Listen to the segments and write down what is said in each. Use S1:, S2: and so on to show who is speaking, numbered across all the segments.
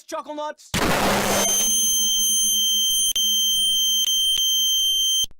S1: chuckle nuts.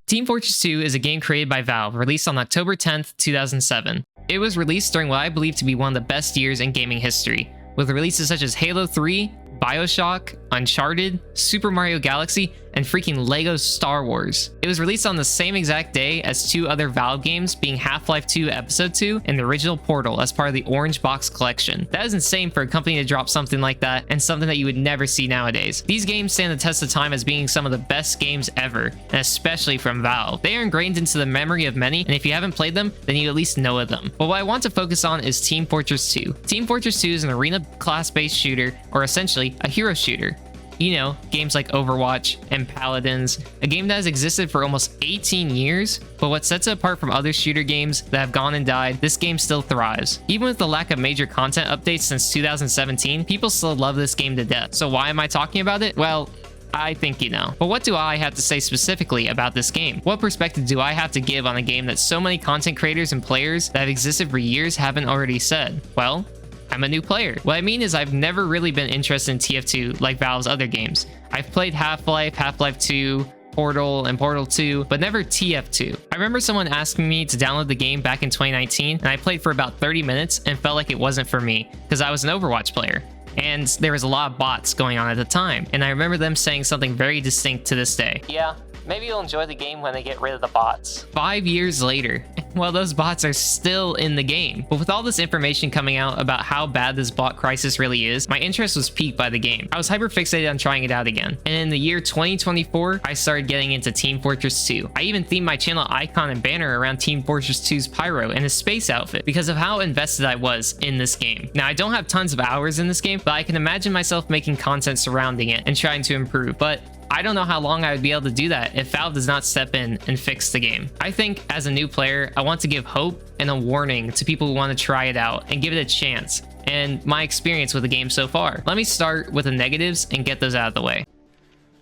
S2: Team Fortress 2 is a game created by Valve, released on October 10th, 2007. It was released during what I believe to be one of the best years in gaming history, with releases such as Halo 3, BioShock, Uncharted, Super Mario Galaxy, and freaking Lego Star Wars. It was released on the same exact day as two other Valve games, being Half-Life 2 Episode 2 and the original Portal as part of the Orange Box collection. That is insane for a company to drop something like that, and something that you would never see nowadays. These games stand the test of time as being some of the best games ever, and especially from Valve. They are ingrained into the memory of many, and if you haven't played them, then you at least know of them. But what I want to focus on is Team Fortress 2. Team Fortress 2 is an arena class-based shooter, or essentially a hero shooter. You know, games like Overwatch and Paladins, a game that has existed for almost 18 years, but what sets it apart from other shooter games that have gone and died, this game still thrives. Even with the lack of major content updates since 2017, people still love this game to death. So why am I talking about it? Well, I think you know. But what do I have to say specifically about this game? What perspective do I have to give on a game that so many content creators and players that have existed for years haven't already said? Well, I'm a new player. What I mean is I've never really been interested in TF2 like Valve's other games. I've played Half-Life, Half-Life 2, Portal, and Portal 2, but never TF2. I remember someone asking me to download the game back in 2019, and I played for about 30 minutes and felt like it wasn't for me, because I was an Overwatch player. And there was a lot of bots going on at the time, and I remember them saying something very distinct to this day. Yeah, maybe you'll enjoy the game when they get rid of the bots. 5 years later, well, those bots are still in the game. But with all this information coming out about how bad this bot crisis really is, my interest was piqued by the game. I was hyper fixated on trying it out again. And in the year 2024, I started getting into Team Fortress 2. I even themed my channel icon and banner around Team Fortress 2's Pyro and his space outfit because of how invested I was in this game. Now, I don't have tons of hours in this game, but I can imagine myself making content surrounding it and trying to improve. But I don't know how long I would be able to do that if Valve does not step in and fix the game. I think as a new player, I want to give hope and a warning to people who want to try it out and give it a chance, and my experience with the game so far. Let me start with the negatives and get those out of the way.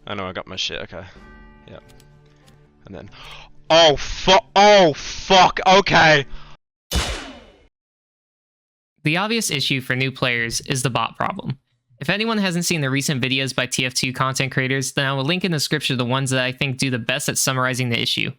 S3: I know I got my shit, okay. Yep. And then, oh fuck, okay.
S2: The obvious issue for new players is the bot problem. If anyone hasn't seen the recent videos by TF2 content creators, then I will link in the description the ones that I think do the best at summarizing the issue.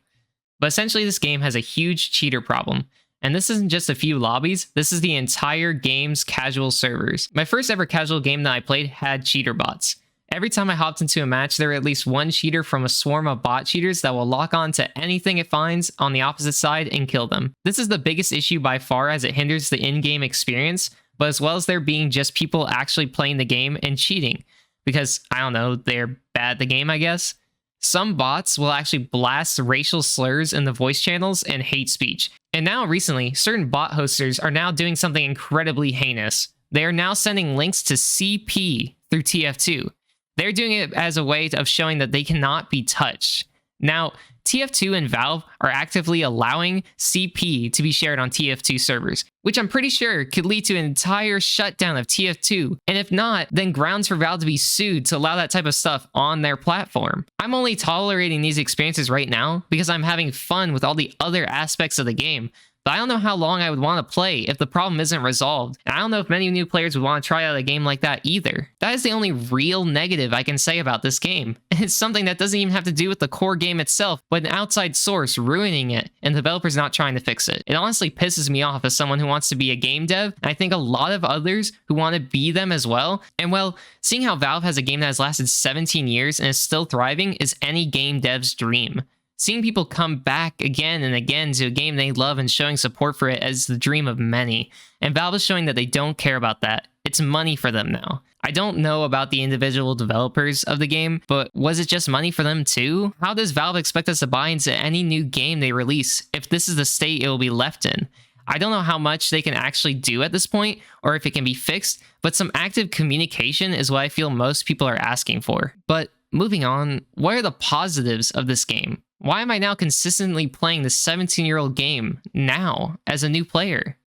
S2: But essentially, this game has a huge cheater problem. And this isn't just a few lobbies, this is the entire game's casual servers. My first ever casual game that I played had cheater bots. Every time I hopped into a match, there were at least one cheater from a swarm of bot cheaters that will lock on to anything it finds on the opposite side and kill them. This is the biggest issue by far, as it hinders the in-game experience, but as well as there being just people actually playing the game and cheating. Because, I don't know, they're bad at the game, I guess. Some bots will actually blast racial slurs in the voice channels and hate speech. And now recently, certain bot hosters are now doing something incredibly heinous. They are now sending links to CP through TF2. They're doing it as a way of showing that they cannot be touched. Now, TF2 and Valve are actively allowing CP to be shared on TF2 servers, which I'm pretty sure could lead to an entire shutdown of TF2, and if not, then grounds for Valve to be sued to allow that type of stuff on their platform. I'm only tolerating these experiences right now because I'm having fun with all the other aspects of the game, but I don't know how long I would want to play if the problem isn't resolved, and I don't know if many new players would want to try out a game like that either. That is the only real negative I can say about this game. It's something that doesn't even have to do with the core game itself, but an outside source ruining it, and the developers not trying to fix it. It honestly pisses me off as someone who wants to be a game dev, and I think a lot of others who want to be them as well. And well, seeing how Valve has a game that has lasted 17 years and is still thriving is any game dev's dream. Seeing people come back again and again to a game they love and showing support for it is the dream of many. And Valve is showing that they don't care about that. It's money for them now. I don't know about the individual developers of the game, but was it just money for them too? How does Valve expect us to buy into any new game they release if this is the state it will be left in? I don't know how much they can actually do at this point, or if it can be fixed, but some active communication is what I feel most people are asking for. But moving on, what are the positives of this game? Why am I now consistently playing this 17-year-old game now as a new player?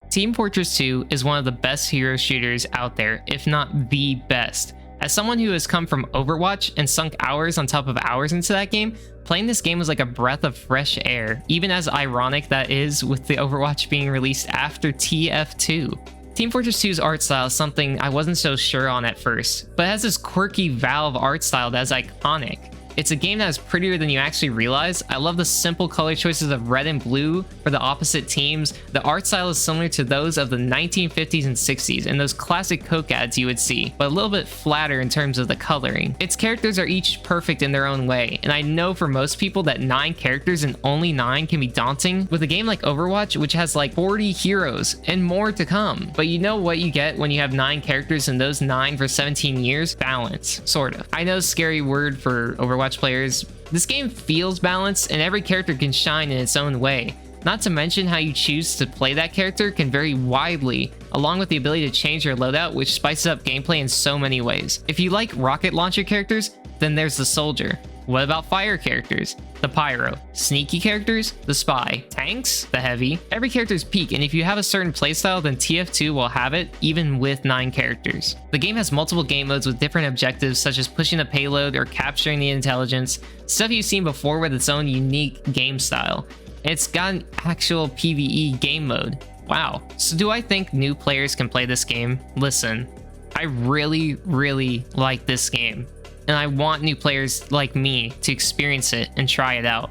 S2: Team Fortress 2 is one of the best hero shooters out there, if not the best. As someone who has come from Overwatch and sunk hours on top of hours into that game, playing this game was like a breath of fresh air, even as ironic that is with the Overwatch being released after TF2. Team Fortress 2's art style is something I wasn't so sure on at first, but it has this quirky Valve art style that's iconic. It's a game that is prettier than you actually realize. I love the simple color choices of red and blue for the opposite teams. The art style is similar to those of the 1950s and 60s and those classic Coke ads you would see, but a little bit flatter in terms of the coloring. Its characters are each perfect in their own way, and I know for most people that 9 characters and only 9 can be daunting with a game like Overwatch, which has like 40 heroes and more to come. But you know what you get when you have 9 characters and those 9 for 17 years? Balance, sort of. I know, scary word for Overwatch players. This game feels balanced and every character can shine in its own way. Not to mention how you choose to play that character can vary widely, along with the ability to change your loadout, which spices up gameplay in so many ways. If you like rocket launcher characters, then there's the soldier. What about fire characters? The Pyro. Sneaky characters? The Spy. Tanks? The Heavy. Every character's peak, and if you have a certain playstyle, then TF2 will have it, even with 9 characters. The game has multiple game modes with different objectives, such as pushing the payload or capturing the intelligence, stuff you've seen before with its own unique game style. It's got an actual PvE game mode. Wow. So do I think new players can play this game? Listen, I really like this game, and I want new players like me to experience it and try it out.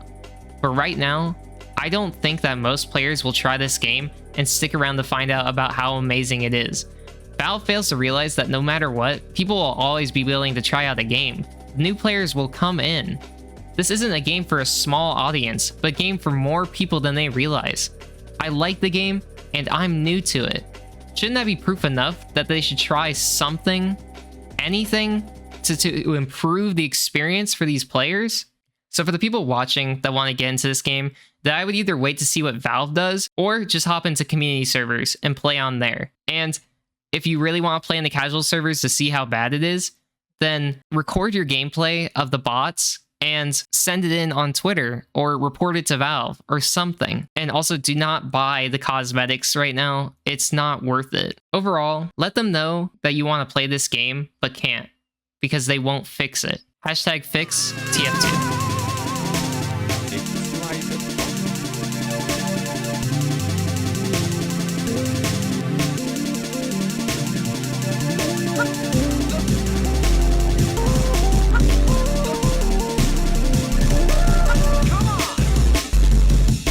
S2: But right now, I don't think that most players will try this game and stick around to find out about how amazing it is. Valve fails to realize that no matter what, people will always be willing to try out a game. New players will come in. This isn't a game for a small audience, but a game for more people than they realize. I like the game, and I'm new to it. Shouldn't that be proof enough that they should try something, anything, to improve the experience for these players? So for the people watching that want to get into this game, that I would either wait to see what Valve does, or just hop into community servers and play on there. And if you really want to play in the casual servers to see how bad it is, then record your gameplay of the bots and send it in on Twitter or report it to Valve or something. And also, do not buy the cosmetics right now. It's not worth it. Overall, let them know that you want to play this game but can't, because they won't fix it. #fix TF2.